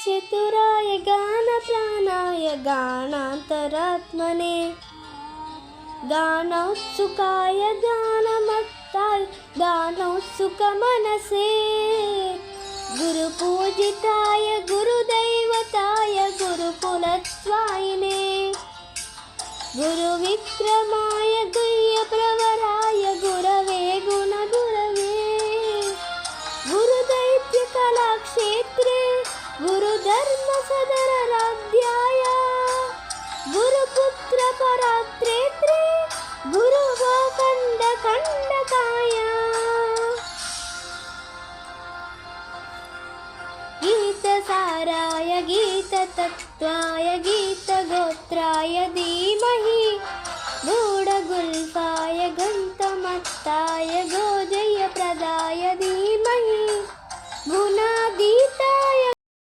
चतुराय गानप्राणाय गानान्तरात्मने गानोत्सुकाय गानमत्ताय गानोत्सुकमनसे गुरुपूजिताय गुरुदैवताय गुरुकुलत्वायिने गुरुविक्रमाय गुह्यप्रवराय गुरवे गुणगुरवे गुरुदैत्यकलाक्षेत्रे गुरुधर्मसदरराध्याय गुरुपुत्रपरात्रेत्रे गुरुगोखण्डकण्डकाय गीतसाराय गीततत्त्वाय गीतगोत्राय धीमहि गूढगुल्फाय गन्तमत्ताय